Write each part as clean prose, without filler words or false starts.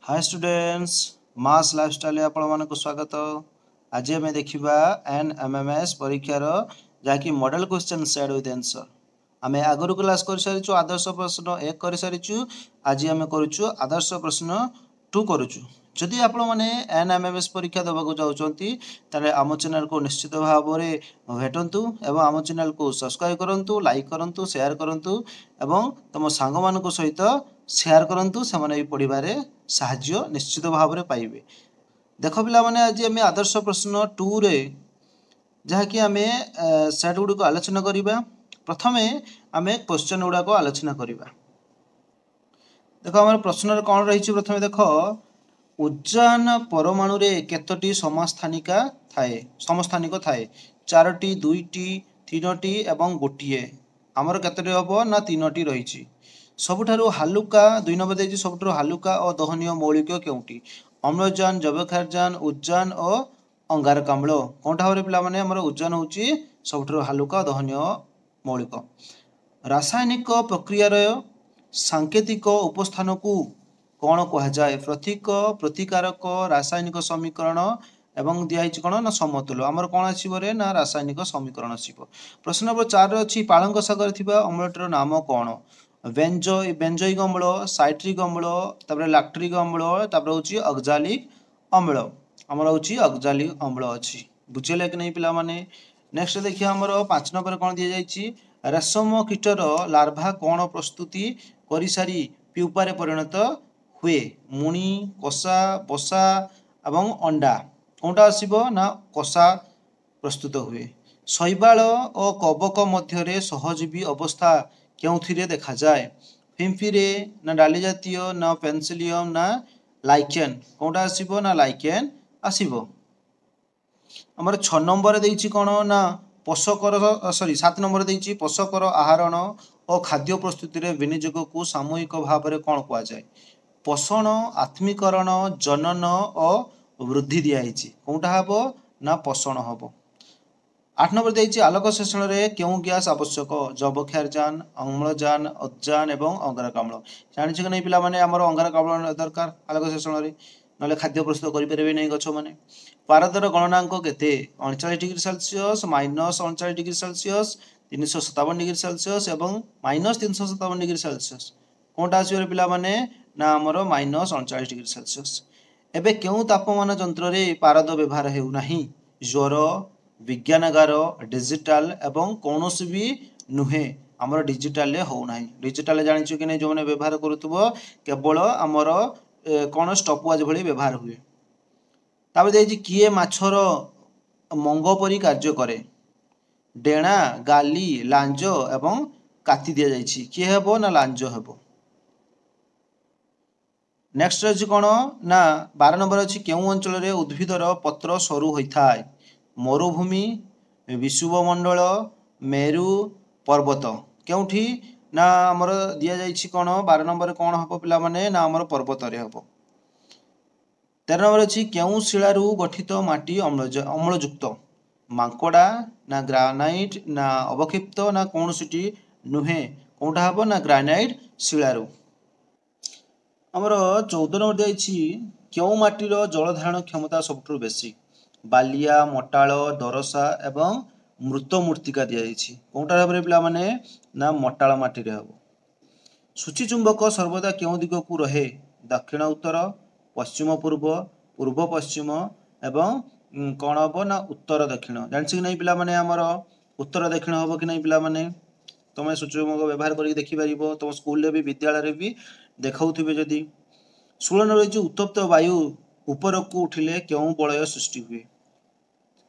Hi students मास lifestyle आपण मानक स्वागत। आज आम देखा NMMS परीक्षार जहाँकि model question set with answer. आम आगु क्लास कर सारी आदर्श प्रश्न 1 कर सारी। आज आम करुचु आदर्श प्रश्न 2 करुचु। जदि आपण मैंने NMMS परीक्षा देवाक चाहते ताले आम चैनल को निश्चित भाव में भेटंतु एवं आम चैनल को सब्सक्राइब करंतु, लाइक करंतु, शेयर करंतु एवं तुम सांग मान सहित शेयर करंतु, से माने पढ़िबारे साहाय्य निश्चित भाव में पाइबे। देख पिला माने आज आम आदर्श प्रश्न 2 रे जहाँकि आम सेट गुड़ आलोचना करवा। प्रथम आम क्वेश्चन गुड़ाक आलोचना करवा। देख आम प्रश्न कौन रही प्रथम देख उज्जैन परमाणु रे केतोटी समस्थानिका थाए समस्थानिक थाए 4टी 2टी 3टी एवं गोटे आमर केतोटी हम ना 3टी रही। सबुठारु हालुका 2 नंबर देखिए सबुठारु हालुका और दहनीय मौलिक केउटी अम्लजान जबक्षारजान उज्जैन और अंगारकाम्ल कौटा भाव पिला माने हमर उज्जैन होची सबुठारु हालुका और दहनीय मौलिक। रासायनिक प्रक्रियार सांकेतिक उपस्थान को कौन कह जाए प्रतीक प्रतिकारक रासायनिक समीकरण एवं दिखाई कौन ना समतुल आमर कौन आसवे ना रासायनिक समीकरण आसव। प्रश्न नंबर 4 अच्छी पालंक सागर थिबा अम्लटीर नाम कौन बेंजोइक अम्ल साइट्रिक अम्ल तापर लैक्ट्रिक अम्ल तापर होची ऑक्सैलिक अम्ल आमर होची ऑक्सैलिक अम्ल अच्छी बुझेले कि नहीं पिला माने। नेक्स्ट देखिए आमर 5 नंबर कौन दि जाइए रेशम कीटर लार्भा कौन प्रस्तुति कर सारी प्यूपारे परिणत हुए मुणी कषा बसा एवं अंडा कौटा आसव ना कषा प्रस्तुत हुए। शैवाल और कवक मध्य सहजीवी अवस्था क्यों देखा जाए फिम्फी ना डाली जातीय ना पेन्सिलियम ना लाइकेन कौटा आसव ना लाइकेन आसव। आमर 6 नंबर देइछि कौन ना पोषकर सॉरी 7 नंबर देइछि पोषकर आहरण और खाद्य प्रस्तुति रे विनियोग को सामूहिक भाव में कौन कह जाए पोषण आत्मीकरण जनन और वृद्धि दिखाई कौटा हम ना पोषण हम। 8 नंबर देइछि आलोक शोषण रे क्यों गैस आवश्यक जबक्षारजान अम्लजान उज्जान एवं अंगारकाम्ल जानि कि नहीं पिला माने हमर अंगारकाम्ल दरकार आलोक शोषण रे नले खाद्य प्रस्तुत करि परिबे नै गछ माने। पारदर गणनांक केते 39 degree Celsius -39 degree Celsius 357 degree Celsius एवं -357 डिग्री सेल्सियस कोनटा आसीबे पिला माने ना हमर -39 डिग्री सेल्सियस। एबे क्यों तापमान यंत्र रे पारद व्यवहार हेउ नाही ज्वर विज्ञानगार डिजिटल एवं कौन भी नुहे आमर डिजिटल हो ना डिजिटल जानी कि नहीं जो मैंने व्यवहार करुव केवल आमर कौन स्टपवाच भली व्यवहार हुए। तापर देखिए किए माछर मंग परी कार्य करे डेणा गाली लांज एवं काटी दि जाइए किए हेबो ना लांज हेबो। नेक्स्ट अच्छी कौन ना 12 नंबर अच्छी क्यों अंचल उद्भिदर पत्र सरू होता है मरुभूमि विषुवमंडल मेरु पर्वत क्योंठी ना आमर दि जाइए कौन 12 नंबर कौन हम पिला माने ना आमर पर्वत रे हम। 13 नंबर अच्छी क्यों शिलारू गठित माटी अम्लयुक्त मांकड़ा ना ग्रानाइट ना अवक्षिप्त ना कौन सीटी नुहे कौटा हम ना ग्रानाइट शिलारू। आमर 14 नंबर दिखाई क्यों माटीर जल धारण क्षमता सबुठ बेसी बालिया मटाल दरसा एवं मृत मूर्तिका दि जाइए कौटा भाव में पिला माने ना मटाल माटी हम। सूची चुंबक सर्वदा क्यों दिग को रहे दक्षिण उत्तर पश्चिम पूर्व पूर्व पश्चिम एवं कौन हम ना उत्तर दक्षिण जान कि नहीं पिला माने आमर उत्तर दक्षिण हम कि नहीं पिला माने तुम सूची चुंबक व्यवहार करके देखिपार तुम स्कूल भी विद्यालय भी देखा जदि। 16 नंबर उत्तप्त वायु ऊपर को उठिले क्यों बलय सृष्टि हुए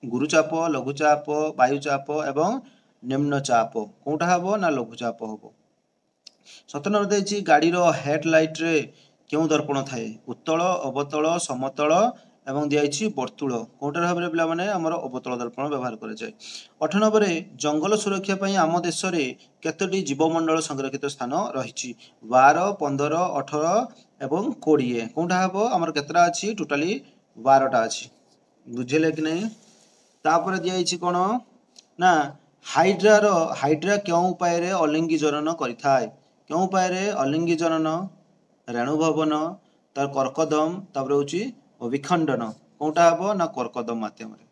गुरुचाप लघुचाप वायुचाप एवं निम्नचाप कौटा हम ना लघुचाप हम। 17 नंबर देखिए गाड़ीर हेडलाइट रे क्यों दर्पण थाए उत्तल अवतल समतल एवं दिखाई वर्तुल कौटा भाव में पिला माने हमर अवतल दर्पण व्यवहार करे जाए। 8 नंबर जंगल सुरक्षा पई आम देश रे केतोटी जीवमंडल संरक्षित स्थान रही 12 15 18 एवं 20 कौटा हम हमर केतरा अछि टोटाली 12टा अछि बुझेले कि नहीं। तापर दिखाई कौन ना हाइड्रा क्यों उपाय अलिंगी जनन करें क्यों उपाय अलिंगी जनन रेणु भवन तार कर्कदम तापर होची विखंडन कोटा हबो ना कर्कदम माध्यम रे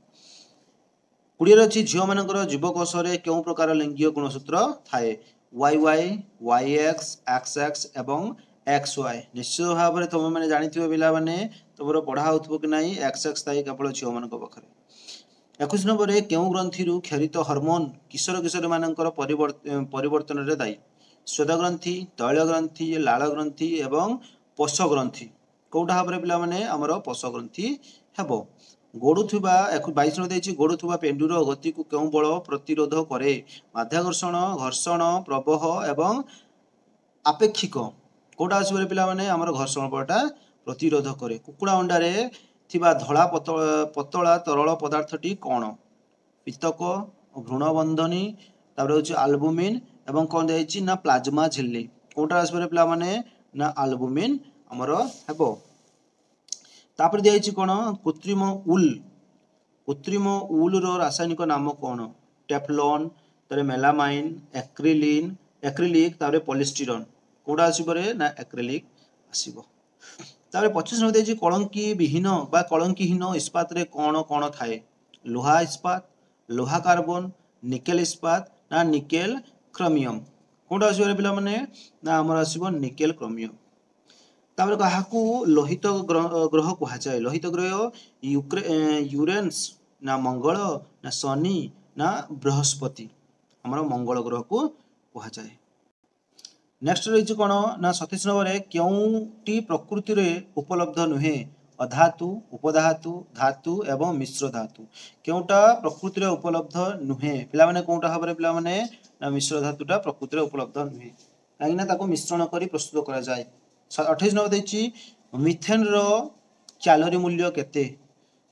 20 रे अछि झियो मानकर जीवकोश रे केउ प्रकार लिंगीय गुणसूत्र थाए YY YX XX एवं XY निश्चित भाव में तुम मैंने जानिथिबो पिला माने तमरो पढ़ा होथबो कि नाही XX थाए केवल झियो मानक पखरे 21 नंबर रे केउ ग्रंथि रु खेरित हार्मोन किशोर किशोर मानकर परिवर्तन रे दायी स्वेद ग्रंथि तैल ग्रंथि लाल ग्रंथि एवं पोष ग्रंथि कोटा भाव में पिला माने हमरो पोष ग्रंथि हेबो गोड़ुवा 22 देछि गोड़ुवा पेंडुर गति को केउ बल प्रतिरोध करे माध्याकर्षण घर्षण प्रवाह एवं आपेक्षिक कोटा आसबरे पिला माने हमर घर्षण बलटा प्रतिरोध करे कुकुड़ा अंडा रे थिबा धला पतला तरल पदार्थटी कोन पित्तक भ्रूणबंधनी तापर होछि आल्बुमिन एवं कोन देछि ना प्लाज्मा झिल्ली कोटा आसबरे पिला माने ना आल्बुमिन हमर हेबो तापर देछि कोन कृत्रिम उल रो रासायनिक नाम कोन टेफ्लॉन तारे मेलामाइन एक्रिलिक तारे पॉलिस्टिरन कोडा आसीबरे ना एक्रिलिक आसीबो तारे 25 न देछि कलंकी विहीन बा कलंकीहीन इस्पात रे कोन कोन थाए लोहा इस्पात लोहा कार्बन निकेल इस्पात ना निकेल क्रोमियम कोडा आसीबरे पिला माने ना हमर आसीबो निकेल क्रोमियम तापर काहाकू लोहित ग्रह कहा जाए लोहित ग्रह यूरेनस ना मंगल ना शनि ना बृहस्पति हमर मंगल ग्रह को कहा जाए नेक्स्ट रही कोन ना 37 नंबर रे केउटी प्रकृति रे उपलब्ध नुहे अधातु उपधातु धातु एवं मिश्र धातु केउटा प्रकृति रे उपलब्ध नुहे पिला माने कोउटा हबरे पिला माने ना मिश्र धातुटा प्रकृति रे उपलब्ध नुहे काइना ताको मिश्रण करी प्रस्तुत करा जाए 28 नंबर देछि मिथेन रो कैलोरी मूल्य केते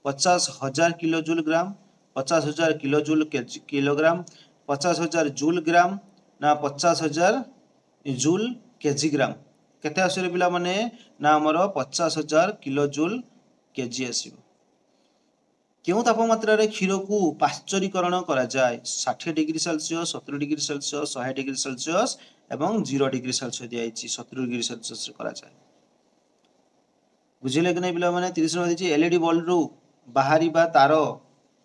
50,000 किलो जूल ग्राम 50,000 किलो जूल किलोग्राम 50,000 जूल ग्राम ना 50,000 जूल केजी ग्राम केते आसरे पिला माने ना हमर 50,000 किलो जूल केजी आसीबो केउ तापमात्रा रे क्षीर को पाश्चरीकरण करा जाय 60 degree Celsius 70 degree Celsius 100 degree Celsius एवं 0 डिग्री सेल्सियस दिया 70 डिग्री सेल्सियस करा जाए बुझिले कि नै पिला माने 30 न देछि एलईडी बल्ब रु बाहरी बा तार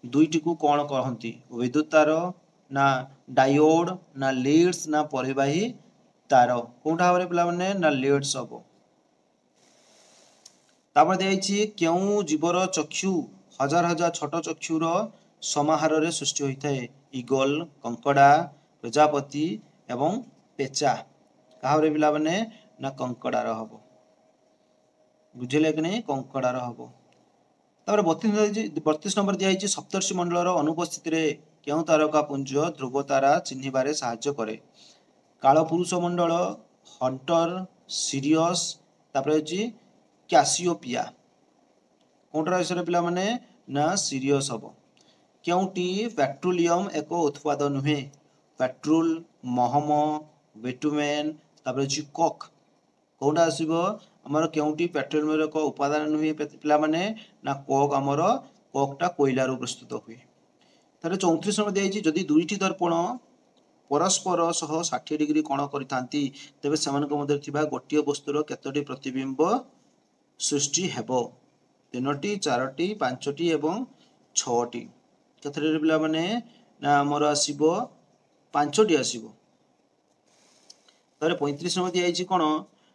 दुईटी को कोन कहंती विद्युत तार ना डायोड ना लीड्स ना परिवाही तार कोठा हमरे पिला माने ना लीड्स हबो तापर देछि केउ जीवर चक्षु हजार हजार छोट चक्षुर समाहार रे सृष्टि होइथाय ईगल कंकड़ा प्रजापति एवं पेचा काहरे पिला माने ना कंकड़ा रहबो बुझिले कि नै कंकड़ा रहबो तापर 32 नंबर दिया हिची सप्तर्षि मंडल रो अनुपस्थिति रे केउ तारका पुंज ध्रुव तारा चिन्हिबारे सहाय्य करे काल पुरुष मंडल हंटर सिरियस तापर हिची कैसियोपिया कोंट्रा विषय पिला माने ना सिरियस हबो केउटी पेट्रोलियम एक उत्पाद नुहे पेट्रोल महम बिटुमेन तापर जी कोक कोडा आसीबो हमर केउटी पेट्रोलियम रो को उपादान नुहे पिला माने ना कोक हमर कोकटा कोयला रो प्रस्तुत होय तारे 34 नंबर देछि जदि दुईटी दर्पण परस्पर सह 60 डिग्री कोण करितांती तबे समान को मध्य थिबा गोटिय वस्तुर केतोटी प्रतिबिंब सृष्टि हेबो 3टी 4टी 5टी एवं 6टी केतरे पिला माने ना हमर आसीबो 5टी आसीबो तारे 35 नंबर दिया हिची कोन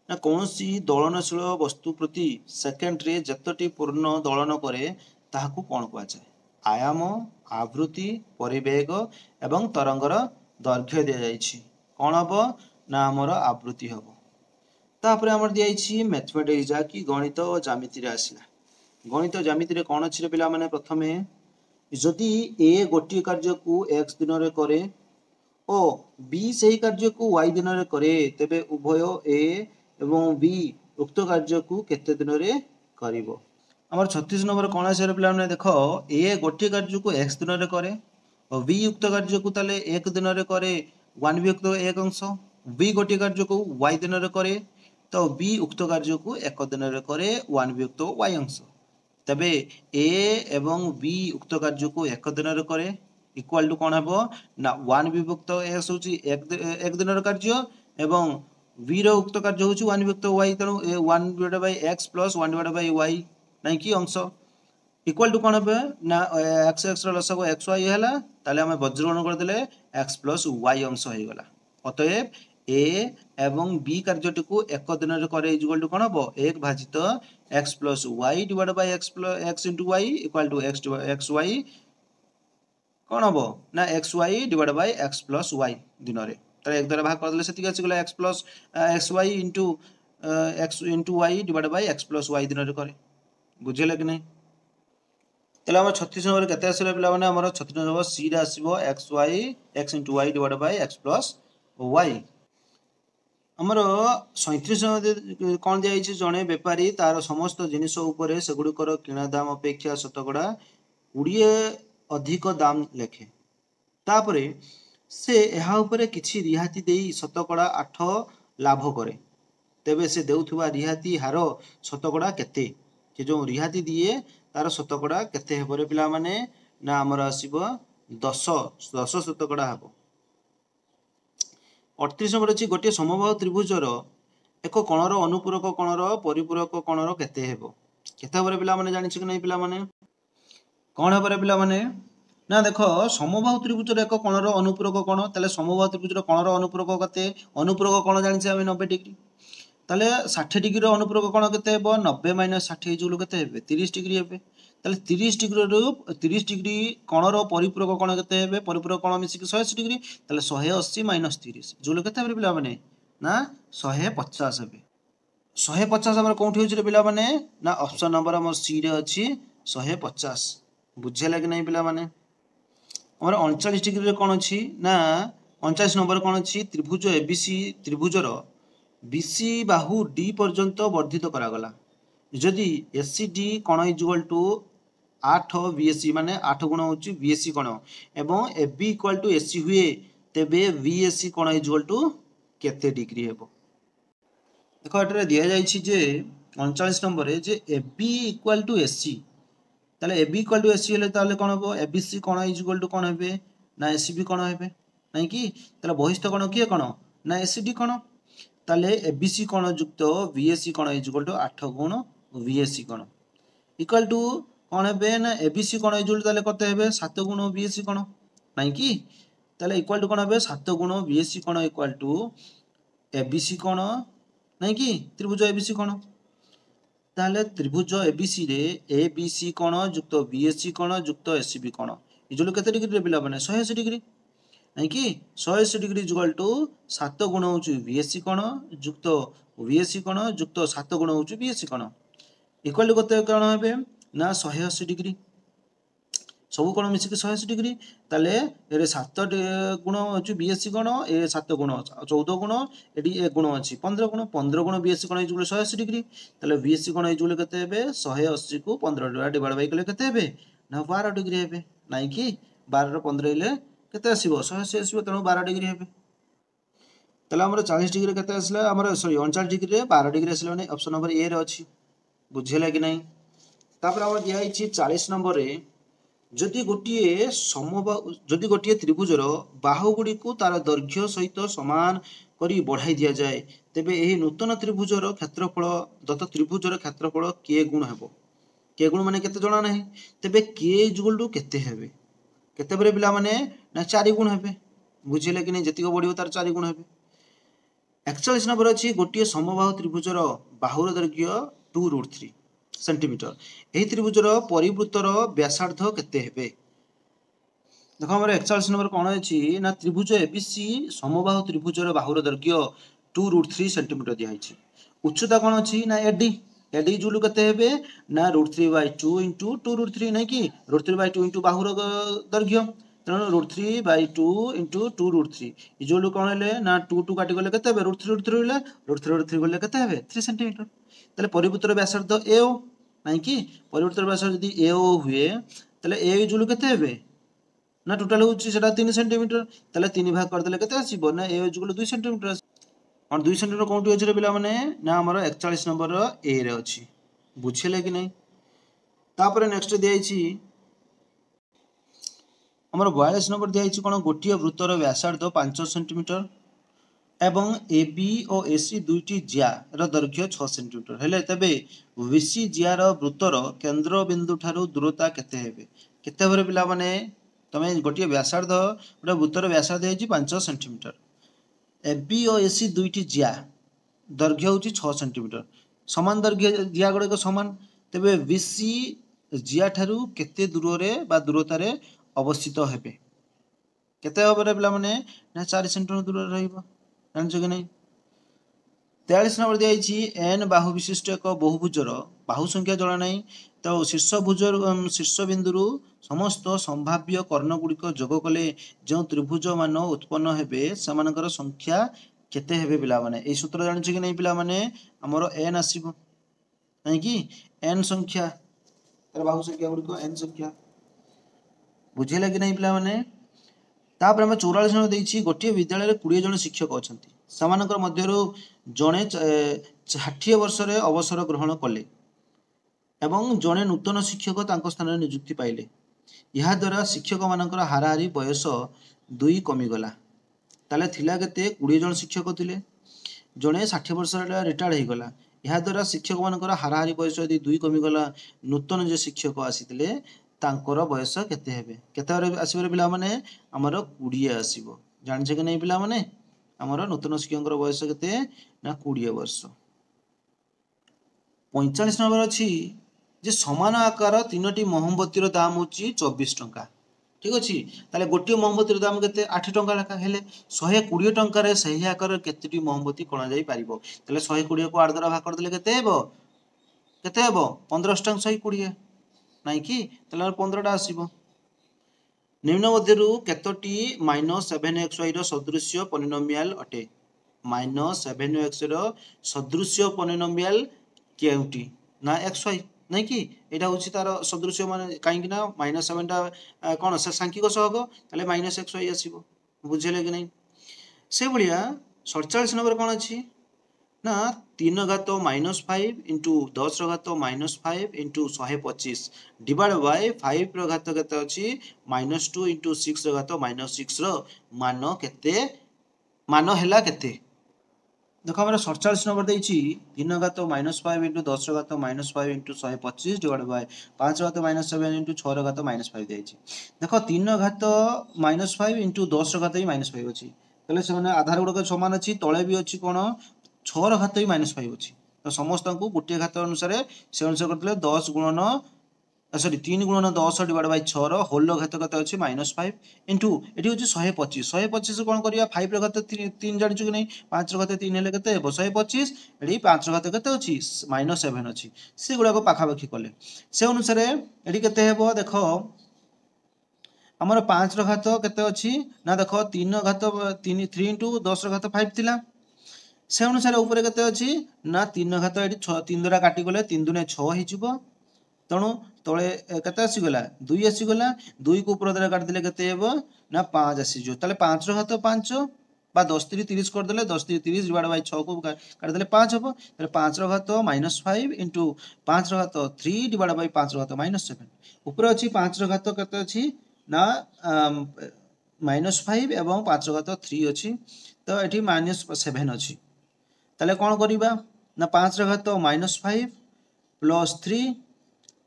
ना कोनोसी दलनशील वस्तु प्रति सेकेंड रे जतटी पूर्ण दलन करे ताहाकू कोन कहै जाय आयाम आवृत्ति परिवेग एवं तरंगर दैर्घ्य दिया जायछि कोन हबो ना हमर आवृत्ति हबो तापर हमर दिया हिची मैथमेटिक्स जा कि गणित और ज्यामिति रे आसिला गणित ज्यामिति रे कोन अछि रे पिला माने प्रथमे जदि ए गोटी कार्य को x दिन रे करे ओ b सही कार्य को y दिन रे करे तबे उभय a एवं b उक्त कार्य को केते दिन रे करिवो हमर 36 नंबर कोन आसे रे पिला माने देखो a गोटी कार्य को x दिन रे करे और b उक्त कार्य को ताले 1 दिन रे करे 1 वियुक्त 1 अंश b गोटी कार्य को y दिन रे करे तो b उक्त कार्य को 1 दिन रे करे 1 वियुक्त y अंश तबे a एवं b उक्त कार्य को 1 दिन रे करे इक्वल टू कोन हबो ना 1 विभक्त s होची 1 दिन रे कार्य एवं v रो उक्त कार्य होची 1 विभक्त y तेणु 1 divided by x plus 1 divided by y नहीं कि अंश इक्वल टू कौन हे ना x x रो लसक x y हैला ताले हम वज्रगण कर देले x प्लस y अंश हो गला अतएव a एवं b कार्यटी को एक दिन रे करे इक्वल टू कौन हो 1 भाजित x plus y divided by x plus x into y equal to x y कौन हो ना X Y divide by X plus Y दिन में तो एक द्वारा भाग करदे से आसीगला X plus X Y into Y divide by X plus Y दिन में करे बुझेगा कि नहीं तेल आम 36 नंबर के आसला पे आम 36 नंबर सी आसो X Y X into Y divide by X plus Y आमर 37 नंबर कौन दिखाई जड़े बेपारी तार समस्त जिनिस सेगुड़िकर किणा दाम अपेक्षा शतकड़ा 20 अधिक दाम लेखे तापरे से यहाँ उपरे किछि रिहाती देई शतकड़ा 8 लाभ करे तेबे से देउथुवा रिहाती हार शतकड़ा केते जे जो रिहाती दिए तार शतकड़ा केते हेबरे पिला माने ना हमर आसीबो 10 शतकड़ा हेबो 38 नंबर अछि गोटे समबाहु त्रिभुजर एक कोणर अनुपूरक कोणर परिपूरक कोणर केते हेबो केते हेबरे पिला माने जानि छि कि नै पिला माने कौन हे पिला माने ना देख समबाहु त्रिभुजर एक कोणर अनुपूरक कोण ताले समबाहु त्रिभुजर कोणर अनुपूरक केते अनुपूरक कोण जानिछे हम 90 डिग्री ताले 60 डिग्री रो अनुपूरक कोण केते हेबो 90 - 60 जुल केते हेबे 30 डिग्री हेबे ताले 30 डिग्री रो 30 डिग्री कोणर परिपूरक कोण केते हेबे परिपूरक कोण मिसी 180 डिग्री ताले 180 - 30 जुल केते हेबे पिला माने ना 150 हेबे 150 हमर कोठी होछि रे पिला माने ना ऑप्शन नंबर हमर सी रे अछि 150 बुझे लगे नहीं पिला माने हमर 39 डिग्री रे कोन अछि ना 39 नंबर कोन अछि त्रिभुज एबीसी त्रिभुजर बीसी बाहु डी पर्यंत वर्धित करा गला जदि एसीडी कोन इक्वल टू 8 बीएससी माने 8 गुण होछि बीएससी कोन एवं एबी इक्वल टू एसी हुए तेबे बीएससी कोन इक्वल टू केते डिग्री हेबो देखो एटरे दिया जाय छी जे 39 नंबर रे जे एबी इक्वल टू एसी ताले एबी इक्वल टू एसी हेले ताले कोन हेबो एबीसी कोन इक्वल टू कोन हेबे ना एसीबी कोन हेबे नै कि ताले बहिस्थ कोन किए कोन ना एसीडी कोन ताले एबीसी कोन युक्त बीएससी कोन इक्वल टू 8 गुण बीएससी कोन इक्वल टू कोन हेबे ना एबीसी कोन इक्वल ताले कते हेबे 7 गुण बीएससी कोन नै कि ताले इक्वल टू कोन हेबे 7 गुण बीएससी कोन इक्वल टू एबीसी कोन नै कि त्रिभुज एबीसी कोन ताले त्रिभुज एबीसी रे एबीसी कोण युक्त बीएससी कोण युक्त एसीबी कोण इजोल केते डिग्री रे पिला माने 180 डिग्री नै कि 180 डिग्री इक्वल टू 7 गुण होची बीएससी कोण युक्त बीएससी कोण युक्त 7 गुण होची बीएससी कोण इक्वल टू कते कोण हेबे ना 180 डिग्री सब कोण मिसी 180 डिग्री ताले एरे 7 गुण होची बीएससी कोण ए 7 गुण 14 गुण एडी 1 गुण अछि 15 गुण बीएससी कोण इक्वल 180 डिग्री ताले बीएससी कोण इक्वल केते हेबे 180 को 15 डिवाइड बाय कले केते हेबे ना 12 डिग्री हेबे नै कि 12 रो 15 इले केते आसीबो 180 आसीबो तनो 12 डिग्री हेबे ताले हमर 40 डिग्री केते आसला हमर सॉरी 39 डिग्री रे 12 डिग्री आसला नै ऑप्शन नंबर ए रे अछि बुझेला कि नै तापर हमर दिया छि 40 नंबर रे जदि गोटे त्रिभुजर बाहुगुड़ी को तार दैर्घ्य सहित समान करी बढ़ाई दिया जाए तेबे एही नूतन त्रिभुजर क्षेत्रफल दत्त त्रिभुजर क्षेत्रफल के गुण हेबो के गुण माने केते जणा नाही तेबे के इक्वल टू केते हेबे केते बरे पिला माने ना 4 गुण हेबे बुझिले कि नै जति को बढ़ियो तार 4 गुण हेबे 41 नंबर अछि गोटे समबाहु त्रिभुजर बाहुर दैर्घ्य 2√3 सेंटीमीटर एही त्रिभुजर परिवृत्तर व्यासार्ध केते हेबे देखो हमर 41 नंबर कोन अछि ना त्रिभुज एबीसी समबाहु त्रिभुजर बाहुर दैर्घ्य 2√3 सेंटीमीटर दिया अछि उच्चता कोन अछि ना एडी एडी जुल केते हेबे ना √3/2 * 2√3 नै कि √3/2 * बाहुर दैर्घ्य तेणु √3/2 * 2√3 इजुल कोन हेले ना 2 2 काटि गले केते हेबे √3 हेले √3 गले केते हेबे 3 सेंटीमीटर ताले परिवृत्तर व्यासार्ध एओ नै कि परिवृत्तर व्यासार्ध यदि एओ हुए ताले ए इजुल केते हेबे ना टोटल होची सेटा 3 सेंटीमीटर ताले 3 भाग कर देले केते आसीबो ना ए इजुल 2 सेंटीमीटर और 2 सेंटीमीटर कोंटी अछि रे पिला माने ना हमर 41 नंबर रो ए रे अछि बुझिले कि नै तापर नेक्स्ट दिया छि हमर 42 नंबर दिया छि कोन गोटिया वृत्तर व्यासार्ध 5 सेंटीमीटर एवं ए बी और ए सी दुईटी जिया दैर्घ्य 6 सेंटीमीटर हेले तेबे बीसी जियार वृत्तर केन्द्र बिंदु ठारू दूरता केते हेबे केते हेबे पिला माने तमे गोटे व्यासार्ध गोटे वृत्तर व्यासार्ध है 5 सेंटीमीटर ए बी और ए सी दुईटी जिया दैर्घ्य होची 6 सेंटीमीटर समान दैर्घ्य जिया गुड़िक सामान तेबे बीसी जिया ठारू केते दूर बा दूरतार अवस्थित हेबे केते हेबे पिला माने 4 सेंटीमीटर दूर रहिबो जानछ कि नहीं 43 नंबर दिया एन बाहु विशिष्ट एक बहुभुजर बाहु संख्या जଣା नहीं तो शीर्ष भुजर शीर्ष बिंदु समस्त संभाव्य कर्णगुड़िक जोग कले जो त्रिभुज मान उत्पन्न हेबे सेमानकर संख्या केते हेबे पिला माने ए सूत्र जानछ कि नहीं पिला माने हमर एन आसीबो नहीं कि एन संख्या तर बाहु संख्या गुड़िक एन संख्या बुझेला कि नहीं पिला माने तापर आम 44 नंबर देछि गोटे विद्यालय 20 जन शिक्षक अछंती समानकर मध्यरु जणे 60 वर्ष रे अवसर ग्रहण कले एवं जणे नूतन शिक्षक तांको स्थान नियुक्ति पाइले या द्वारा शिक्षक मानकर हाराहारी बयस 2 कमी गला ताले थिला केते 20 जन शिक्षक थिले जणे 60 वर्ष रे रिटायर्ड हे गला या द्वारा शिक्षक मानकर हाराहारी बयस यदि 2 कमी गला नूतन जे शिक्षक आसीतिले तांकर बयस केते हेबे केते आसीबे पिला माने हमर 20 आसीबो जानछे कि नहीं पिला माने हमर नूतन शिक्षक बयस केते ना 20 वर्ष 45 नंबर अछि जे समान आकार 3टी मोमबत्तीर दाम होची 24 टंका ठीक अछि ताले गोटे मोमबत्तीर दाम केते 8 टंका लेखा हेले 120 टंका रे सही आकार केतेटी मोमबत्ती कोणा जाई पारिबो ताले 120 को 8 द्वारा भाग कर देले केते हेबो 15 टंका 120 नहीं कि ताले 15 टा आसीबो निम्न मध्यरु केतोटी -7xy रो सदृश्य पॉलिनोमियल अटे -7x रो सदृश्य पॉलिनोमियल केउटी ना xy नहीं कि एटा होची तार सदृश्य माने काहे कि ना -7 टा कोन से सांख्यिक सहग ताले -xy आसीबो बुझेले कि नहीं से बलिया 47 नंबर कोन अछि ना 3 घात -5 इंटू 10 घात -5 इंटू 125 डिवाइड बाय 5 रो घात केते अछि -2 इंटू 6 रो घात -6 रो मान केते मान हैला केते देखो हमरा 47 नंबर देछि 3 घात -5 इंटू 10 घात -5 इंटू 125 डिवाइड बाय 5 घात -7 इंटू 6 रो घात -5 देछि देखो 3 घात -5 इंटू 10 घात भी -5 अछि तले से माने आधार गुडक समान अछि तळे भी अछि कोन 6 घात भी -5 अछि तो समस्त को गुटे घात अनुसार से अनुसार करतले 10 गुणन सॉरी 3 गुणन 10 डिवाइड बाय 6 रो होल घात कत अछि -5 इनटू एठी होछि 125 125 कोन करिया 5 रो घात 3 जानि छु कि नहीं 5 रो घात 3 हेले केते हेबो 125 एठी 5 रो घात केते अछि -7 अछि से गुडा को पाखा पाखी कले से अनुसार एठी केते हेबो देखो हमर 5 रो घात केते अछि ना देखो 3 घात 3 इंटू 10 रो घात 5 थिला से अनुसार ऊपर केते अछि ना 3 घात एठी 6 3 द्वारा काटी गले 3 दुने 6 हि जिवो तणु तळे केते आसी गला 2 आसी गला 2 को ऊपर द्वारा काट देले केते हेबो ना 5 आसी जो ताले 5 रो घात 5 बा 10 3 30 कर देले 10 3 30 डिवाइड बाय 6 को काट देले 5 हबो ताले 5 रो घात -5 इंटू 5 रो घात 3 डिवाइड बाय 5 रो घात -7 ऊपर अछि 5 रो घात केते अछि ना -5 एवं 5 रो घात 3 अछि तो एठी -7 अछि ताले कोन करिबा ना 5 रो घात -5 प्लस 3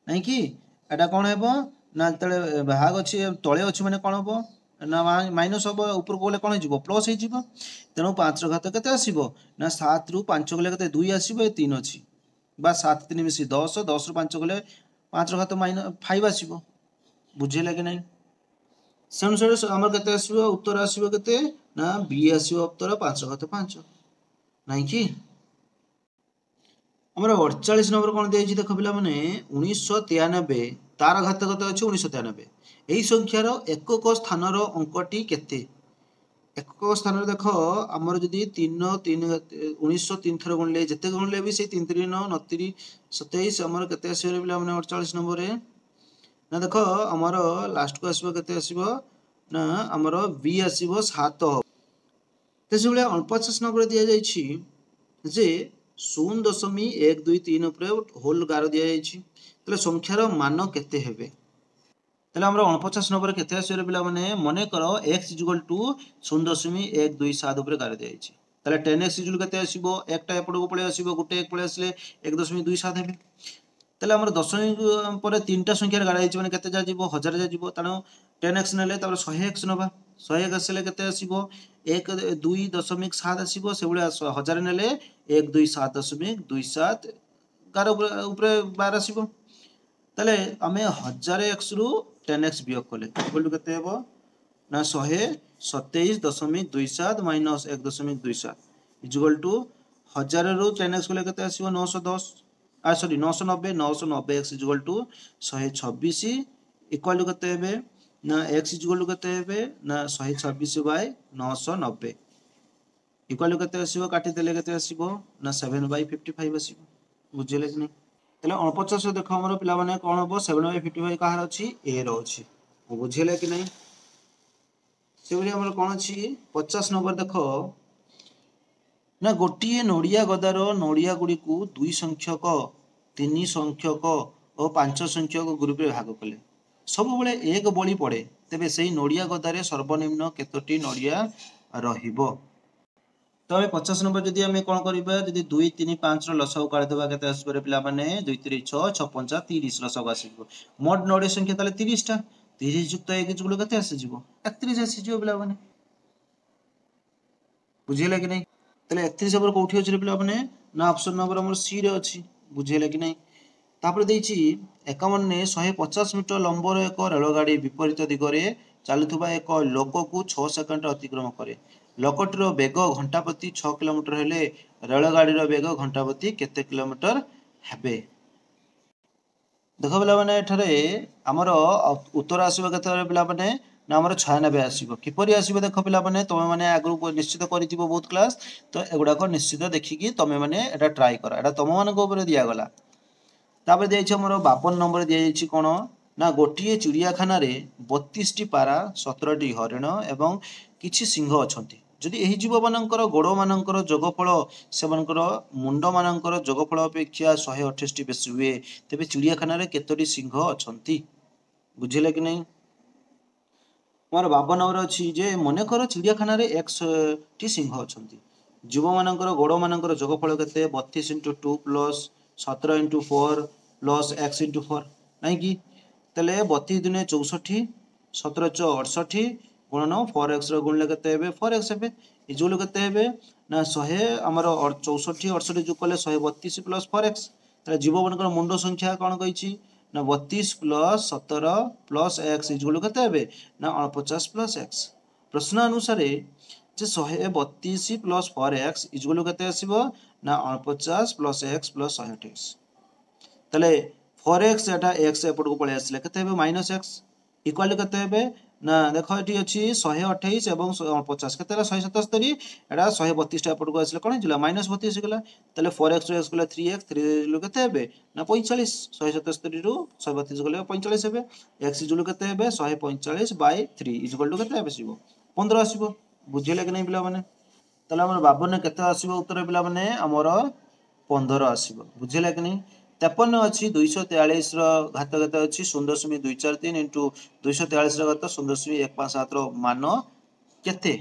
नहीं कि एटा कोन हेबो ना तळे भाग अछि तळे अछि माने कोन हेबो ना माइनस हेबो ऊपर कोले कोन हिजिबो प्लस हिजिबो तेनो 5 रो घात केते आसीबो ना 7 रु 5 गले केते 2 आसीबो 3 अछि बा 7 3 मिसी 10 10 रु 5 गले 5 रो घात -5 आसीबो बुझेला कि नहीं से अनुसार हमर केते आसीबो उत्तर आसीबो केते ना बी आसीबो उत्तर 5 रो घात 5 नहीं कि हमर 48 नंबर कोन देछि देखो पिला माने 1993 तार घात कत अछि 1993 एही संख्यार एकक स्थान रो अंकटी केते एकक स्थान रे देखो हमर जदी 3 3 1903 थर गुणले जते गुणले भी से 3 3 9 29 27 हमर केते आसीबो पिला माने 48 नंबर रे ना देखो हमर लास्ट को आसीबो केते आसीबो ना हमर बी आसीबो 7 तेसे बेले 49 नंबर दिया जायछि जे 0.123 ऊपर होल गार दिया जायछि तले संख्यार मान केते हेबे तले हमरा 49 नंबर केते आसीरे पिला माने मने करो x = 0.127 ऊपर गार दिया जायछि তাহলে 10x ইকুয়াল কেতে আসিব একটা এপটକୁ পড়ে আসিব গোটে এক পড়ে আসলে 1.27 হবে তাহলে আমরা দশমিক পরে তিনটা সংখ্যার গাড়া হইছে মানে কেতে যা যাব 1000 যা যাব তানো 10x নেলে তারপরে 100x নবা 100x আসলে কেতে আসিব 1.2.7 আসিব সেগুলো 1000 নেলে 127.27 গার উপরে 12 আসিব তাহলে আমি 1000x রু 10x বিয়োগ কলে ইকুয়াল টু কেতে ହେବ না 127.27 মাইনাস 1.27 ইকুয়াল টু 1000 রু 10x কলে কেতে আসিব 910 sorry 990 x equal to 126 equal to केते हेबे ना x इक्वल टू केते हेबे ना 126 बाय 990 इक्वल टू केते आसीबो काटी देले केते आसीबो ना 7 बाय 55 आसीबो बुझिले कि नै तले 49 देखो हमर पिला माने कोन हबो 7 बाय 55 कहार अछि a रो अछि बुझिले कि नै सेबरी हमर कोन अछि 50 नंबर देखो ना गोटिए नोडिया गदार नोडिया गुडी को दुई संख्यक तीन संख्यक और पांच संख्यक ग्रुप रे भाग कले सब बेले एक बळी पड़े तेबे सेही नोडिया गदारे सर्वनिम्न केतोटी नोडिया रहिबो तो 50 नंबर जदि आमे कोन करबा जदि 2 3 5 रो लसाउ काढ देबा केते आसबरे पिला माने 2 3 6 6 5 30 लसाउ आसीबो मोड नोडिया संख्या ताले 30 टा 30 युक्त 1 जुगलो केते आसीजिवो 31 आसीजिवो पिला माने बुझिले कि नै तले 31 नंबर कोठी अछि रे पिला माने ना ऑप्शन नंबर हमर सी रे अछि बुझिले कि नै तापर देछि 51 ने 150 मीटर लंबर एक रेलगाड़ी विपरीत दिगरे चालुथबा एक लोक को 6 सेकंड अतिक्रम करे लोकटर वेग घंटा प्रति 6 किलोमीटर हेले रेलगाड़ी रो वेग घंटा प्रति केते किलोमीटर हेबे देखो पिला माने एठारे हमर उत्तर आसीबो केते पिला माने ना हमर 96 आसीबो किपरि आसीबो देखो पिला माने तमे माने आगु निश्चित करिथिबो बहुत क्लास तो एगुडा को निश्चित देखिकी तमे माने एटा ट्राई करा एटा तम मान को ऊपर दिया गला तापर दिया छै हमर 52 नंबर दिया छै कोन ना गोटिए चिड़ियाखाना रे 32 टी पारा 17 टी हरिण एवं किछि सिंह अछंती जदि एही जीव मानकर गोड़ मानकर जोगफल सेमानकर मुंड मानकर जोगफल अपेक्षा 128 टी बेसी हुए तेबे चिड़ियाखाना रे केतोटी सिंह अछंती बुझिले कि नै मोर 52 नंबर अछि जे मने कर चिड़ियाखाना रे 1 टी सिंह अछंती जीव मानकर गोड़ मानकर जोगफल केते 32 * 2 + 17 * 4 + x * 4 नै कि तले 32 दुने 64 17 * 68 गुणन 4x रो गुणले केते हेबे 4x हेबे इजुल केते हेबे ना 100 हमर 64 68 जो कले 132 + 4x तले जीव मानकर मुंड संख्या कोन कहिछि ना 32 + 17 + x इजुल केते हेबे ना 49 + x प्रश्न अनुसार जे 132 + 4x इजुल केते आसीबो ना 49 + x + 128 तले 4x एटा x एपट को पळे आसले केते हेबे -x इक्वल केते हेबे ना देखो एठी अछि 128 एवं 50 केतेला 177 एटा 132 टा एपट को आसले कोन हिला -32 गेला तले 4x रो x गेला 3x 3 लो केते हेबे ना 45 177 रु 132 गेले 45 हेबे x जुल केते हेबे 145/3 इक्वल टू केते हेबे सिबो 15 आसीबो बुझिले कि नै पिला माने तले हमर 52 ने केते आसीबो उत्तर पिला माने हमर 15 आसीबो बुझिले कि नै 53 अछि 243 रो घात केते अछि 0.243 इनटू 243 रो घात 0.157 रो मान केते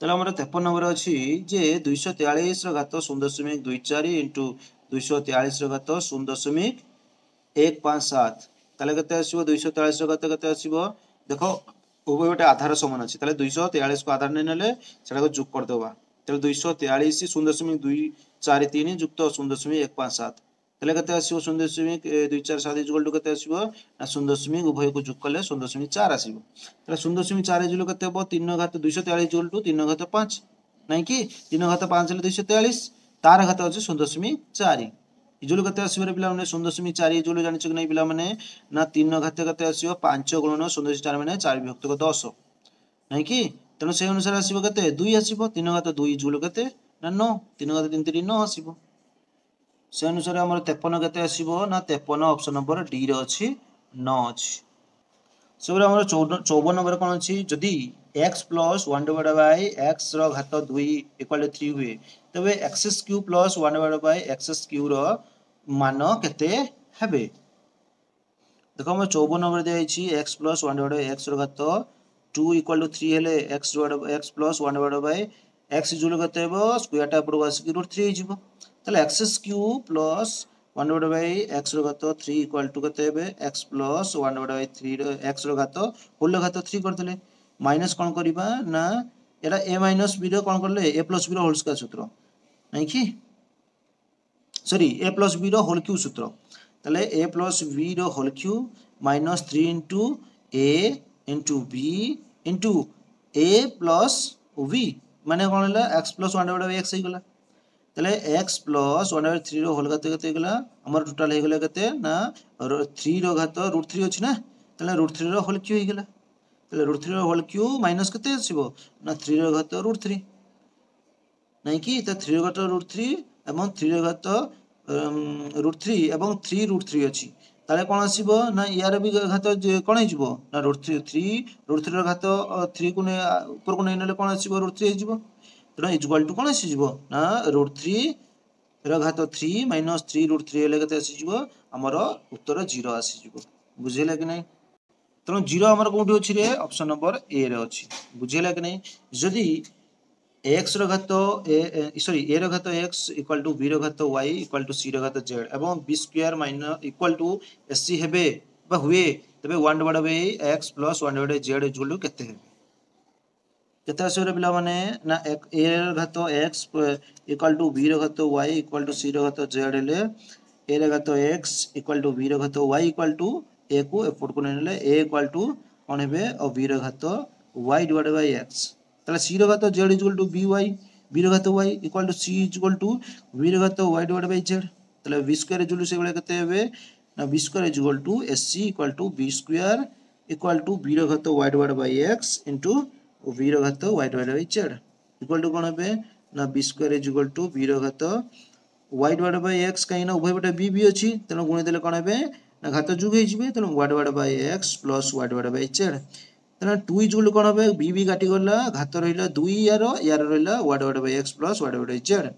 तले हमर 53 नंबर अछि जे 243 रो घात 0.24 इनटू 243 रो घात 0.157 तले केते आसीबो 243 रो घात केते आसीबो देखो उभय गोटे आधार समान अछि तले 243 को आधार नै नेले सेटा को जोग कर देबा तले 243 0.243 युक्त 0.157 तले केते आसीबो 0.247 इक्वल टू केते आसीबो ना 0. उभय को जोग कले 0.4 आसीबो तले 0.4 इक्वल केते हो 3 घात 243 इक्वल टू 3 घात 5 नै कि 3 घात 5 ले 243 तार घात अछि 0.4 इजुल केते आसीबो रे पिला माने 0.4 इजुल जानि छ कि नै पिला माने ना 3 घात केते आसीबो 5 गुणन 0.4 माने 4 विभक्त 10 नै कि तनो से अनुसार आसीबो केते 2 आसीबो 3 घात 2 इजुल केते ना 9 3 घात 3 3 9 आसीबो से अनुसार हमर 53 केते आसीबो ना 53 ऑप्शन नंबर डी रे अछि 9 अछि सेबरा हमर 54 नंबर कोन अछि जदि x + 1/x रो घात 2 = 3 हुए तबे x³ + 1/x³ रो मान केते हेबे देखो हम 54 नंबर दे अछि x + 1/x रो घात 2 = 3 हेले x + 1/x x equal to केते हेबो स्क्वायर टा ऊपर आसी √3 हिजिबो तले x cube plus 1 divide by x रो घात 3 इक्वल टू केते हेबे x प्लस 1 डिवाइड बाय 3 रो x रो घात होल रो घात 3 कर देले माइनस कोन करबा ना एटा a माइनस b रो कोन करले a प्लस b रो होल स्क्वायर सूत्र नै कि सॉरी a प्लस b रो होल क्यूब सूत्र तले a प्लस b रो whole cube minus 3 into a into b into a plus v माने कोन हला x plus 1 divided by x हे गला तले x plus 1 divided 3 रो होल घात केते गला हमर टोटल हे गला केते ना 3 रो घात √3 अछि ना तले √3 रो होल क्यूब हे गला तले √3 रो होल क्यूब माइनस केते आसीबो ना 3 रो घात √3 नै कि त 3 रो घात √3 एवं 3 रो घात √3 एवं 3 √3 अछि ताले कोन आसीबो ना यार भी घात कोन हिजिबो ना √3 रो घात 3 को ने ऊपर को नै नले कोन आसीबो √3 हिजिबो त इक्वल टू कोन आसीबो ना √3 रो घात 3 माइनस 3 √3 हेले केते आसीबो हमर उत्तर 0 आसीबो बुझिला कि नै त 0 हमर कोठी अछि रे ऑप्शन नंबर ए रे अछि बुझिला कि नै जदी x रो घात सॉरी a रो घात x इक्वल टू b रो घात y इक्वल टू c रो घात z एवं b square minus equal to sc हेबे बा हुए तबे 1 divide by x plus 1 divide z equal to केते हेबे केते आसे पिला माने ना a रो घात x इक्वल टू b रो घात y इक्वल टू c रो घात z हेले a रो घात x इक्वल टू b रो घात y इक्वल टू a को एफोर्ड को नेले a इक्वल टू कोन हेबे और b रो घात y डिवाइड बाय x तले c रो घात z equal to by b रो घात y equal to c equal to b रो घात y डिवाइड बाय z तले b स्क्वायर इक्वल टू से बेले केते हेबे ना b square equal to sc equal to b square equal to b रो घात y divide by x into b रो घात y divide by z equal to कोन हेबे ना b square equal to b रो घात y डिवाइड बाय x काइना उभय पटे b भी अछि तनो गुणी देले कोन हेबे ना घात जुग हे जिबे तनो y divide by x plus y divide by z तनो 2 इक्वल कोन हेबे b भी काटी गला घात रहिला 2 यार रहिला y divide by x plus y divide by z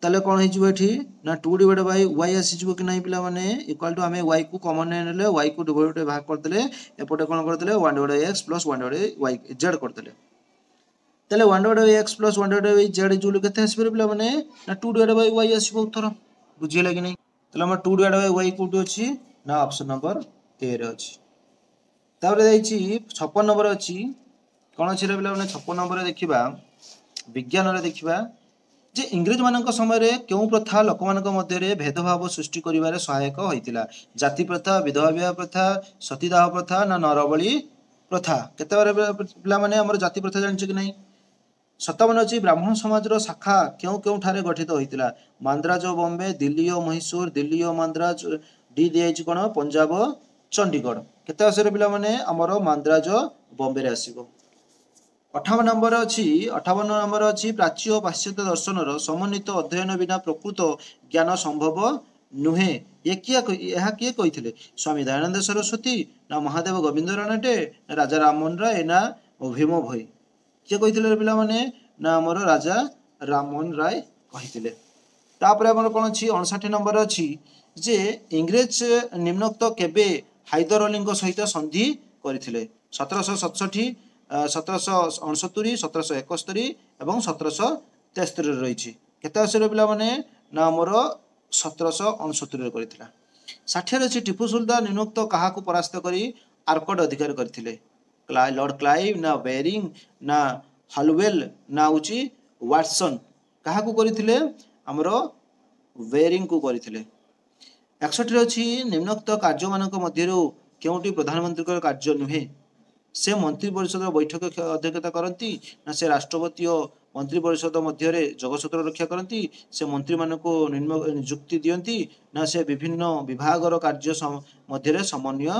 तले कोन हे जिबो एठी ना 2 डिवाइड बाय y आसी जिबो कि नाही पिला माने इक्वल टू हमें y को कॉमन नेले y को डिवाइड भाग कर देले एपटे कोन कर देले 1 divide by x plus 1 divide bye y z कर देले तले 1 divide by x plus 1 divide by z equal केते आसी पिला माने ना 2 डिवाइड बाय y आसीबो उत्तर बुझिला कि नाही तले हम 2 डिवाइड बाय y कोठी अछि ना ऑप्शन नंबर ए रे अछि तापर जाईची 56 नंबर अछि कोन अछि रे पिला माने 56 नंबर देखिबा विज्ञान रे देखिबा जे इंग्रज मानक समय रे केउ प्रथा लोक मानक मध्य रे भेदभाव सृष्टि करिवारे सहायक होइतिला जाति प्रथा विधवा विवाह प्रथा सतीदाह प्रथा ना नरबली प्रथा केते बारे पिला माने हमर जाति प्रथा जानि कि नाही 57 अछि ब्राह्मण समाज रो शाखा केउ केउ ठारे गठित होइतिला मांद्राज बॉम्बे दिल्ली और मैसूर दिल्ली और मांद्राज डी दियाइछि कोन पंजाब चंडीगढ़ केते आसे पिला माने हमर मांद्राज बॉम्बे रे आसीबो 58 नंबर अछि 58 नंबर अछि प्राच्य और पाश्चात्य दर्शन रो समन्वित अध्ययन बिना प्रकृत ज्ञान संभव नुहे ये किए कहिथिले स्वामी दयानंद सरस्वती ना महादेव गोविंद रानडे राजा राममोहन राय ना भीम भोई किए कहिथिले पिला माने ना हमर राजा राममोहन राय कहिथिले तापर हमर कोन अछि 59 नंबर अछि जे इंग्रज निम्नोक्त केबे हैदर अली सहित संधि करिथिले 1767 1769 1771 एवं 1773 रहिछि केते असर पिला माने ना हमर 1769 रे करिथिला 60 रे टिपू सुल्तान निम्नोक्त काहा को परास्त करी आर्कड अधिकार करथिले लॉर्ड क्लाइव ना बेरिंग ना हलवेल ना उची वाटसन काहा को करिथिले हमरो बेरिंग को करिथिले 61 रे अछि निम्नोक्त कार्य मानक मध्यरु केउटी प्रधानमंत्री को कार्य नुहे से मंत्री परिषद बैठक अध्यक्षता करती ना से राष्ट्रपति और मंत्री परिषद मध्य जगसूत्र रक्षा करती से मंत्री मानक नियुक्ति दियंती ना से विभिन्न विभाग कार्य मध्य समन्वय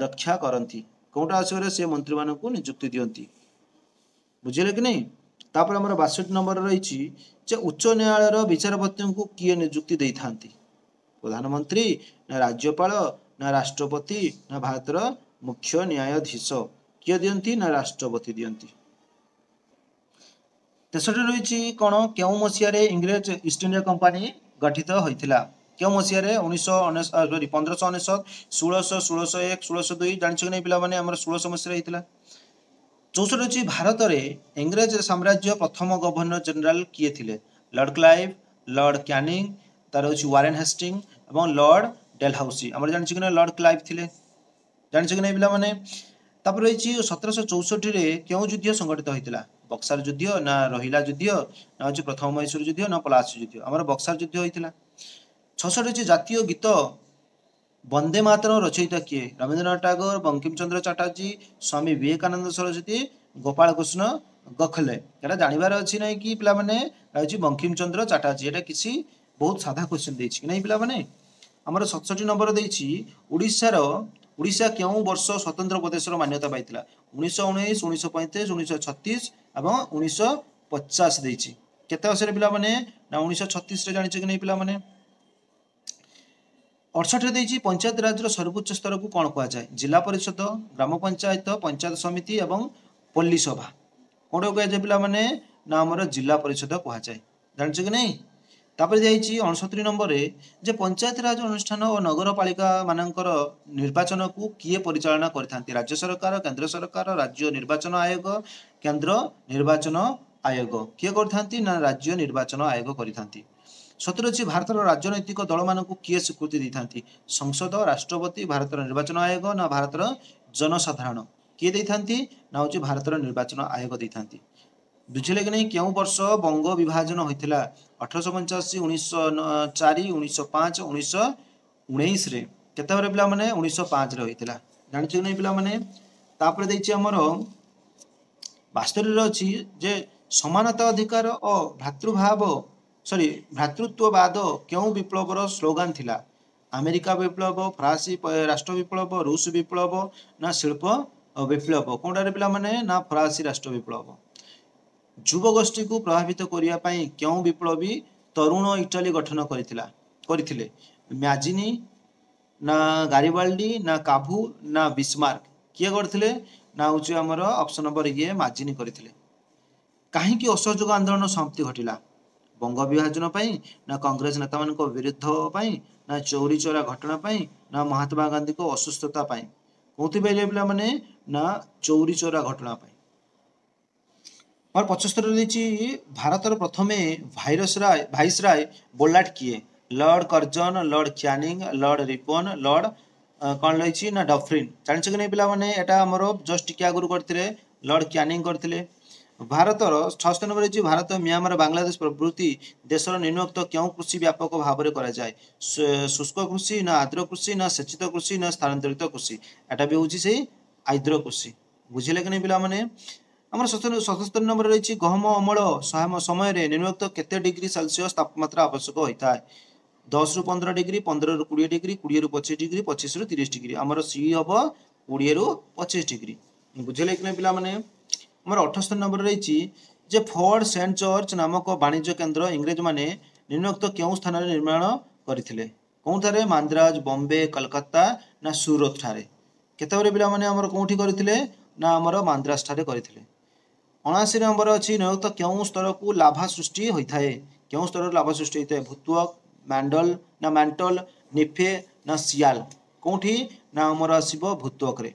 रक्षा करती कोटा आसरे से मंत्री मानक नियुक्ति दियंती बुझिले कि नहीं तापर हमर 62 नंबर रही जे उच्च न्यायालय विचारपति को किए नियुक्ति देई थांती प्रधानमंत्री ना राज्यपाल ना राष्ट्रपति ना भारतर मुख्य न्यायाधीश किए दियंती ना राष्ट्रपति दियंती 63 रही कोन केउ मसिया रे इंग्रज ईस्ट इंडिया कंपनी गठित होइथिला केउ मसिया रे 1919 1519 1600 1601 1602 जानि छै नै पिला माने हमर 1600 मसिया रे हितला 64 ଅଛି ଭାରତରେ ଇଂରେଜ ସାମ୍ରାଜ୍ୟ ପ୍ରଥମ ଗଭର୍ଣ୍ଣର ଜେନେରାଲ କିଏ ଥିଲେ? ଲର୍ଡ କ୍ଲାଇଭ, ଲର୍ଡ କ୍ୟାନିଂ, ତାର ଅଛି ୱାରେନ୍ ହେଷ୍ଟିଂ ଏବଂ ଲର୍ଡ ଡେଲହାଉସି। ଆମର ଜାଣିଛୁ କି ନା ଲର୍ଡ କ୍ଲାଇଭ ଥିଲେ, ଜାଣିଛୁ କି ନା ପିଲାମାନେ? ତାପରେ ରହିଛି 1764 ରେ କେଉଁ ଯୁଦ୍ଧ ସଂଗଠିତ ହୋଇଥିଲା? ବକ୍ସାର ଯୁଦ୍ଧ ନା ରୋହିଲା ଯୁଦ୍ଧ ନା ହଉଛି ପ୍ରଥମ ମହୀଶୂର ଯୁଦ୍ଧ ନା ପଲାସି ଯୁଦ୍ଧ? ଆମର ବକ୍ସାର ଯୁଦ୍ଧ ହୋଇଥିଲା। 66 ଅଛି ଜାତୀୟ ଗୀତ ବନ୍ଦେ ମାତରମ ରଚୟିତା କିଏ? ରବୀନ୍ଦ୍ରନାଥ ଟାଗୋର, ବଙ୍କିମଚନ୍ଦ୍ର ଚାଟାର୍ଜୀ, ସ୍ୱାମୀ ବିବେକାନନ୍ଦ ସରସ୍ୱତୀ, ଗୋପାଳ କୃଷ୍ଣ ଗୋଖଲେ। এটা ଜାଣିବାର ଅଛି ନାହିଁ କି ପିଲାମାନେ? ହେଉଛି ବଙ୍କିମଚନ୍ଦ୍ର ଚାଟାର୍ଜୀ। ଏଟା କିଛି ବହୁତ ସାଧା କ୍ୱେଶ୍ଚନ ଦେଇଛି କି ନାହିଁ ପିଲାମାନେ? ଆମର 67 ନମ୍ବର ଦେଇଛି ଓଡ଼ିଶା କେଉଁ ବର୍ଷ ସ୍ୱତନ୍ତ୍ର ପ୍ରଦେଶର ମାନ୍ୟତା ପାଇଥିଲା? 1919, 1935, 1936 ଏବଂ 1950 ଦେଇଛି। କେତେ ବର୍ଷରେ ପିଲାମାନେ? ନା 1936ରେ। ଜାଣିଛ କି ନାହିଁ ପିଲାମାନେ? 68 ଦେଇଛି ପଞ୍ଚାୟତ ରାଜର ସର୍ବୋଚ୍ଚ ସ୍ତରକୁ କ'ଣ କୁହାଯାଏ? ଜିଲ୍ଲା ପରିଷଦ, ଗ୍ରାମ ପଞ୍ଚାୟତ, ପଞ୍ଚାୟତ ସମିତି ଏବଂ ପଲ୍ଲୀ ସଭା। କୋଉଟା କୁହାଯାଏ ପିଲାମାନେ? ନା ଆମର ଜିଲ୍ଲା ପରିଷଦ କୁହାଯାଏ। ଜାଣିଛ କି ନାହିଁ? ତାପରେ ଯାଇଛି 69 ନମ୍ବରରେ ଯେ ପଞ୍ଚାୟତ ରାଜ ଅନୁଷ୍ଠାନ ଓ ନଗରପାଳିକା ମାନଙ୍କର ନିର୍ବାଚନକୁ କିଏ ପରିଚାଳନା କରିଥାନ୍ତି? ରାଜ୍ୟ ସରକାର, କେନ୍ଦ୍ର ସରକାର, ରାଜ୍ୟ ନିର୍ବାଚନ ଆୟୋଗ, କେନ୍ଦ୍ର ନିର୍ବାଚନ ଆୟୋଗ। କିଏ କରିଥାନ୍ତି? ନା ରାଜ୍ୟ ନିର୍ବାଚନ ଆୟୋଗ କରିଥାନ୍ତି। 70 ଅଛି ଭାରତର ରାଜନୈତିକ ଦଳମାନଙ୍କୁ କିଏ ସ୍ୱୀକୃତି ଦେଇଥାନ୍ତି? ସଂସଦ, ରାଷ୍ଟ୍ରପତି, ଭାରତର ନିର୍ବାଚନ ଆୟୋଗ ନା ଭାରତର ଜନସାଧାରଣ? କିଏ ଦେଇଥାନ୍ତି? ନା ହେଉଛି ଭାରତର ନିର୍ବାଚନ ଆୟୋଗ ଦେଇଥାନ୍ତି। ବୁଝିଲେ କି ନାହିଁ? କେଉଁ ବର୍ଷ ବଙ୍ଗ ବିଭାଜନ ହୋଇଥିଲା? 1885, 1904, 1905, 1919ରେ। କେତେବେଳେ ପିଲାମାନେ? 1905ରେ ହୋଇଥିଲା। ଜାଣିଛୁ କି ନାହିଁ ପିଲାମାନେ? ତାପରେ ଦେଇଛି ଆମର 72ରେ ଅଛି ଯେ ସମାନତା ଅଧିକାର ଓ ଭ୍ରାତୃତ୍ୱବାଦ କେଉଁ ବିପ୍ଳବର ସ୍ଲୋଗାନ ଥିଲା? ଆମେରିକା ବିପ୍ଳବ, ଫରାସୀ ରାଷ୍ଟ୍ର ବିପ୍ଳବ, ରୁଷ ବିପ୍ଳବ ନା ଶିଳ୍ପ ବିପ୍ଳବ? କୋଉଟାରେ ପିଲାମାନେ? ନା ଫରାସୀ ରାଷ୍ଟ୍ର ବିପ୍ଳବ। ଯୁବ ଗୋଷ୍ଠୀକୁ ପ୍ରଭାବିତ କରିବା ପାଇଁ କେଉଁ ବିପ୍ଳବୀ ତରୁଣ ଇଟାଲୀ ଗଠନ କରିଥିଲେ? ମ୍ୟାଜିନି ନା ଗାରିବାଲ୍ଡି ନା କାଭୁ ନା ବିସ୍ମାର୍କ? କିଏ କରିଥିଲେ? ନା ହେଉଛି ଆମର ଅପସନ ନମ୍ବର ଇଏ ମାଜିନି କରିଥିଲେ। କାହିଁକି ଅସହଯୋଗ ଆନ୍ଦୋଳନ ସମାପ୍ତି ଘଟିଲା? ବଙ୍ଗ ବିଭାଜନ ପାଇଁ ନା କଂଗ୍ରେସ ନେତାମାନଙ୍କ ବିରୁଦ୍ଧ ପାଇଁ ନା ଚୌରୀ ଚୋରା ଘଟଣା ପାଇଁ ନା ମହାତ୍ମା ଗାନ୍ଧୀଙ୍କ ଅସୁସ୍ଥତା ପାଇଁ? କୋଉଥିପାଇଁ ପିଲାମାନେ? ନା ଚୌରୀ ଚୋରା ଘଟଣା ପାଇଁ। 75 ଦେଇଛି ଭାରତର ପ୍ରଥମେ ଭାଇସରାୟ ବୋଲାଟ କିଏ? Lord Karjan, Lord Canning, Lord Ripon, Lord କ'ଣ ରହିଛି? ନା ଡଫରିନ। ଜାଣିଛ କି ନାହିଁ ପିଲାମାନେ? ଏଟା ଆମର ଜଷ୍ଟ ଟିକେ ଆଗରୁ କରିଥିଲେ, ଲର୍ଡ କ୍ୟାନିଂ କରିଥିଲେ। ଭାରତର 66 ନମ୍ବର ହେଇଛି ଭାରତ, ମିଆଁମାର, ବାଂଲାଦେଶ ପ୍ରଭୃତି ଦେଶର ନିମ୍ନୋକ୍ତ କେଉଁ କୃଷି ବ୍ୟାପକ ଭାବରେ କରାଯାଏ? ଶୁଷ୍କ କୃଷି ନା ଆର୍ଦ୍ର କୃଷି ନା ସେଚିତ କୃଷି ନା ସ୍ଥାନାନ୍ତରିତ କୃଷି? ଏଟା ବି ହେଉଛି ସେଇ ଆର୍ଦ୍ର କୃଷି। ବୁଝିଲେ କି ନାହିଁ ପିଲାମାନେ? ଆମର 77 ନମ୍ବର ରହିଛି ଗହମ ଅମଳ ସମୟରେ ନିମ୍ନୋକ୍ତ କେତେ ଡିଗ୍ରୀ ସେଲସିୟସ୍ ତାପମାତ୍ରା ଆବଶ୍ୟକ ହୋଇଥାଏ? 10ରୁ 15 ଡିଗ୍ରୀ, 15ରୁ 20 ଡିଗ୍ରୀ, 20ରୁ 25 ଡିଗ୍ରୀ, 25ରୁ 30 ଡିଗ୍ରୀ। ଆମର ସି ହବ 20ରୁ 25 ଡିଗ୍ରୀ। ବୁଝିଲେ କି ନାହିଁ ପିଲାମାନେ? ଆମର 78 ନମ୍ବର ରହିଛି ଯେ ଫୋର୍ଟ ସେଣ୍ଟ ଜର୍ଜ ନାମକ ବାଣିଜ୍ୟ କେନ୍ଦ୍ର ଇଂରେଜମାନେ ନିମ୍ନୋକ୍ତ କେଉଁ ସ୍ଥାନରେ ନିର୍ମାଣ କରିଥିଲେ? କେଉଁଠାରେ? ମାନ୍ଦ୍ରାଜ, ବମ୍ବେ, କଲକାତା ନା ସୁରତ ଠାରେ? କେତେବେଳେ ପିଲାମାନେ ଆମର କୋଉଠି କରିଥିଲେ? ନା ଆମର ମାନ୍ଦ୍ରାଜ ଠାରେ କରିଥିଲେ। 79 ନମ୍ବର ଅଛି ନିମ୍ନୋକ୍ତ କେଉଁ ସ୍ତରକୁ ଲାଭା ସୃଷ୍ଟି ହୋଇଥାଏ? କେଉଁ ସ୍ତରରେ ଲାଭା ସୃଷ୍ଟି ହୋଇଥାଏ? ଭୂତ୍ୱକ, ମ୍ୟାଣ୍ଟଲ, ନିଫେ ନା ସିଆଲ? କୋଉଠି? ନା ଆମର ଆସିବ ଭୂତ୍ୱକରେ।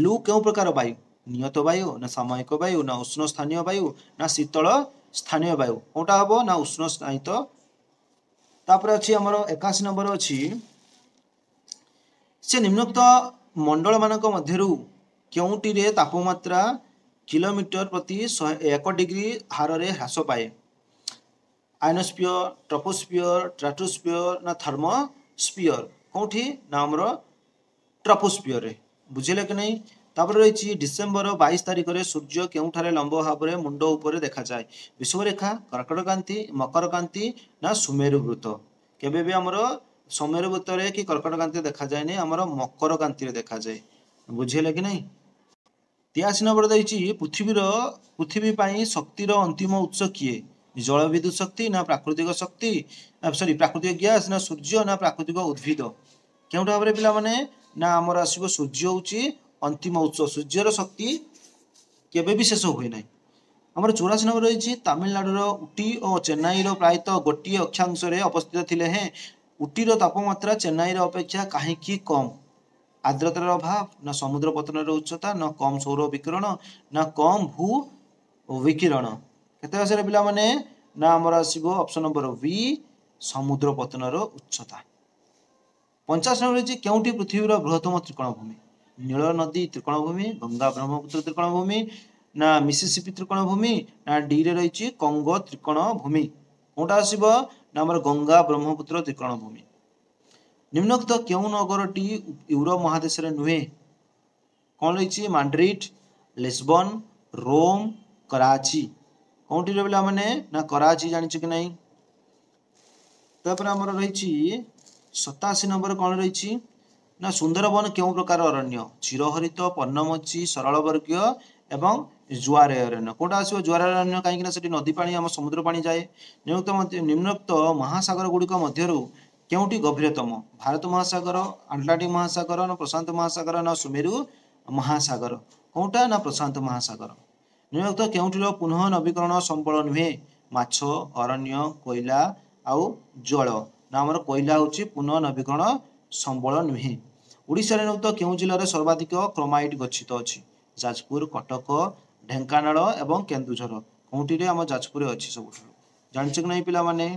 ଲୁ କେଉଁ ପ୍ରକାର ବାୟୁ? ନିୟତ ବାୟୁ ନା ସାମୟିକ ବାୟୁ ନା ଉଷ୍ଣ ସ୍ଥାନୀୟ ବାୟୁ ନା ଶୀତଳ ସ୍ଥାନୀୟ ବାୟୁ? କୋଉଟା ହବ? ନା ଉଷ୍ଣ ସ୍ଥାୟିତ। ତାପରେ ଅଛି ଆମର 81 ନମ୍ବର ଅଛି ସେ ନିମ୍ନୋକ୍ତ ମଣ୍ଡଳ ମାନଙ୍କ ମଧ୍ୟରୁ କେଉଁଟିରେ ତାପମାତ୍ରା କିଲୋମିଟର ପ୍ରତି 101 ଡିଗ୍ରୀ ହାରରେ ହ୍ରାସ ପାଏ? ଆଇନୋସ୍ଫିୟର, ଟ୍ରପୋସ୍ଫିୟର, ଷ୍ଟ୍ରାଟୋସ୍ଫିୟର ନା ଥର୍ମୋସ୍ଫିୟର? କୋଉଠି? ନା ଆମର ଟ୍ରପୋସ୍ଫିୟରରେ। ବୁଝିଲେ କି ନାହିଁ? ତାପରେ ରହିଛି ଡିସେମ୍ବର 22 ତାରିଖରେ ସୂର୍ଯ୍ୟ କେଉଁଠାରେ ଲମ୍ବ ଭାବରେ ମୁଣ୍ଡ ଉପରେ ଦେଖାଯାଏ? ବିଷୁବରେଖା, କର୍କଟକ୍ରାନ୍ତି, ମକରକ୍ରାନ୍ତି ନା ସୁମେରୁ ବୃତ୍ତ? କେବେ ବି ଆମର ସୁମେରୁ ବୃତ୍ତରେ କି କର୍କଟକ୍ରାନ୍ତିରେ ଦେଖାଯାଏନି, ଆମର ମକରକ୍ରାନ୍ତିରେ ଦେଖାଯାଏ। ବୁଝିଲେ କି ନାହିଁ? 83 ନମ୍ବର ଦେଇଛି ପୃଥିବୀ ପାଇଁ ଶକ୍ତିର ଅନ୍ତିମ ଉତ୍ସ କିଏ? ଜଳ ବିଦ୍ୟୁତ ଶକ୍ତି ନା ପ୍ରାକୃତିକ ଗ୍ୟାସ ନା ସୂର୍ଯ୍ୟ ନା ପ୍ରାକୃତିକ ଉଦ୍ଭିଦ? କେଉଁଟା ଭାବରେ ପିଲାମାନେ? ନା ଆମର ଆସିବ ସୂର୍ଯ୍ୟ ହେଉଛି ଅନ୍ତିମ ଉତ୍ସ। ସୂର୍ଯ୍ୟର ଶକ୍ତି କେବେ ବି ଶେଷ ହୁଏ ନାହିଁ। ଆମର 84 ନମ୍ବର ରହିଛି ତାମିଲନାଡୁର ଉଟି ଓ ଚେନ୍ନାଇର ପ୍ରାୟତଃ ଗୋଟିଏ ଅକ୍ଷାଂଶରେ ଅବସ୍ଥିତ ଥିଲେ ହେଁ ଉଟିର ତାପମାତ୍ରା ଚେନ୍ନାଇର ଅପେକ୍ଷା କାହିଁକି କମ୍? आर्द्रतार अभाव ना समुद्र पतन उच्चता ना कम सौर विकिरण ना कम भू विकिरण केते आसरे पिला माने ना हमर आसीबो ऑप्शन नंबर बी समुद्र पतनर उच्चता 50 नंबर जे केउटी पृथ्वीर बृहत्तम त्रिकोण भूमि नील नदी त्रिकोण भूमि गंगा ब्रह्मपुत्र त्रिकोण भूमि ना मिसिसिपी त्रिकोण भूमि ना डी रे रही कंगो त्रिकोण भूमि कोटा आसीबो ना हमर गंगा ब्रह्मपुत्र त्रिकोण भूमि निम्नोक्त केउ नगरटी यूरोप महादेश रे नुहे कौन रही माड्रिड लिस्बन रोम कराची कौटी रे पिला माने ना कराची जानि कि नहीं तापर हमर रही 87 नंबर कौन रही ना सुंदरबन केउ प्रकार अरण्य चिरहरित पर्णमोची सरलवर्गीय एवं जुआर अरण्य कोटा आसो जुआर अरण्य कहीं से नदी पानी आम समुद्र पानी जाए निम्नोक्त महासागर गुड़िक मध्यरु केउटी गभीरतम भारत महासागर आटलांटिक महासागर ना प्रशांत महासागर ना सुमेरु महासागर कौटा ना प्रशांत महासागर निम्नोक्त केउटीर पुनः नवीकरण संबल नुहे माछ अरण्य कोयला आउ जल ना आमर कोयला होची पुनः नवीकरण संबल नुहे ओडिशा रे निम्नोक्त केउ जिल्ला रे सर्वाधिक क्रोमाइट गच्छित अछि जाजपुर कटक ढेंकानाल एवं केन्दुझर कौटी रे आम जाजपुर अच्छी सब जान कि नहीं पिला माने